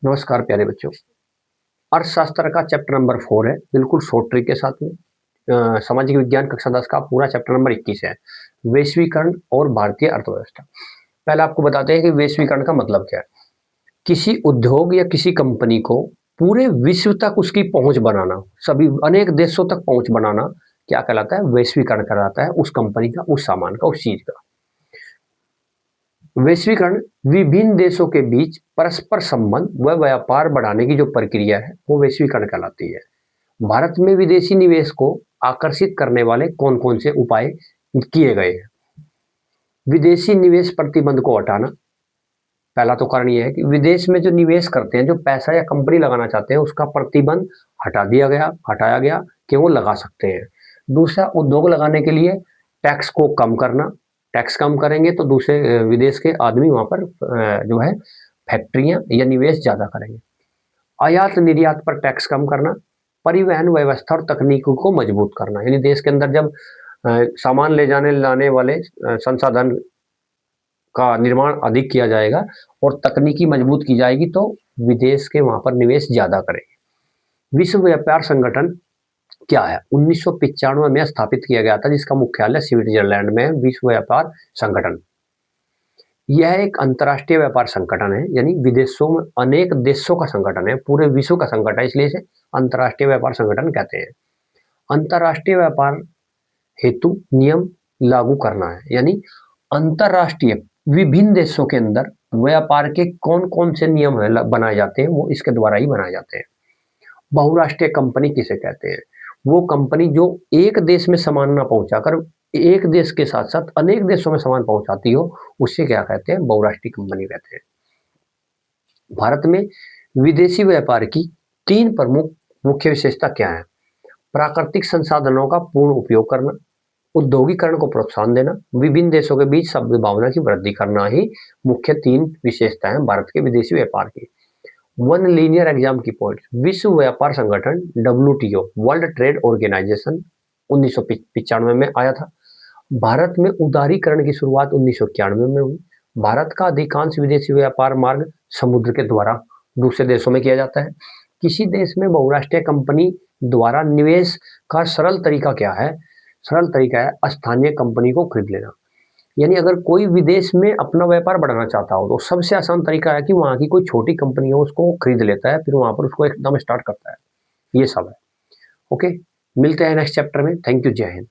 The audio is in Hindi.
नमस्कार प्यारे बच्चों। अर्थशास्त्र का चैप्टर नंबर 4 है, बिल्कुल शॉर्ट ट्रिक के साथ में। सामाजिक विज्ञान कक्षा 10 का पूरा चैप्टर नंबर 21 है, वैश्वीकरण और भारतीय अर्थव्यवस्था। पहले आपको बताते हैं कि वैश्वीकरण का मतलब क्या है। किसी उद्योग या किसी कंपनी को पूरे विश्व तक उसकी पहुंच बनाना, सभी अनेक देशों तक पहुंच बनाना, क्या कहलाता है? वैश्वीकरण कहलाता है उस कंपनी का, उस सामान का, उस चीज का। वैश्वीकरण विभिन्न देशों के बीच परस्पर संबंध व व्यापार बढ़ाने की जो प्रक्रिया है वो वैश्वीकरण कहलाती है। भारत में विदेशी निवेश को आकर्षित करने वाले कौन कौन से उपाय किए गए हैं? विदेशी निवेश प्रतिबंध को हटाना। पहला तो कारण यह है कि विदेश में जो निवेश करते हैं, जो पैसा या कंपनी लगाना चाहते हैं, उसका प्रतिबंध हटाया गया कि वो लगा सकते हैं। दूसरा, उद्योग लगाने के लिए टैक्स को कम करना। टैक्स कम करेंगे तो दूसरे विदेश के आदमी वहां पर जो है फैक्ट्रियां या निवेश ज्यादा करेंगे। आयात निर्यात पर टैक्स कम करना। परिवहन व्यवस्था और तकनीकों को मजबूत करना, यानी देश के अंदर जब सामान ले जाने लाने वाले संसाधन का निर्माण अधिक किया जाएगा और तकनीकी मजबूत की जाएगी तो विदेश के वहां पर निवेश ज्यादा करेंगे। विश्व व्यापार संगठन क्या है? 1995 में स्थापित किया गया था, जिसका मुख्यालय स्विट्जरलैंड में है। विश्व व्यापार संगठन यह एक अंतर्राष्ट्रीय व्यापार संगठन है, यानी विदेशों में अनेक देशों का संगठन है, पूरे विश्व का संगठन है, इसलिए इसे अंतर्राष्ट्रीय व्यापार संगठन कहते हैं। अंतर्राष्ट्रीय व्यापार हेतु नियम लागू करना है, यानी अंतर्राष्ट्रीय विभिन्न देशों के अंदर व्यापार के कौन कौन से नियम बनाए जाते हैं, वो इसके द्वारा ही बनाए जाते हैं। बहुराष्ट्रीय कंपनी किसे कहते हैं? वो कंपनी जो एक देश में सामान ना पहुंचाकर एक देश के साथ साथ अनेक देशों में सामान पहुंचाती हो, उससे क्या कहते हैं? बहुराष्ट्रीय कंपनी कहते हैं। भारत में विदेशी व्यापार की 3 प्रमुख मुख्य विशेषता क्या है? प्राकृतिक संसाधनों का पूर्ण उपयोग करना, औद्योगिकरण को प्रोत्साहन देना, विभिन्न देशों के बीच सद्भावना की वृद्धि करना ही मुख्य 3 विशेषताएं भारत के विदेशी व्यापार की। वन लीनियर एग्जाम की पॉइंट। विश्व व्यापार संगठन WTO, वर्ल्ड ट्रेड ऑर्गेनाइजेशन, 1995 में आया था। भारत में उदारीकरण की शुरुआत 1991 में हुई। भारत का अधिकांश विदेशी व्यापार मार्ग समुद्र के द्वारा दूसरे देशों में किया जाता है। किसी देश में बहुराष्ट्रीय कंपनी द्वारा निवेश का सरल तरीका क्या है? सरल तरीका है स्थानीय कंपनी को खरीद लेना। यानी अगर कोई विदेश में अपना व्यापार बढ़ाना चाहता हो तो सबसे आसान तरीका है कि वहां की कोई छोटी कंपनी हो, उसको खरीद लेता है, फिर वहां पर उसको एकदम स्टार्ट करता है। ये सब है। ओके, मिलते हैं नेक्स्ट चैप्टर में। थैंक यू, जय हिंद।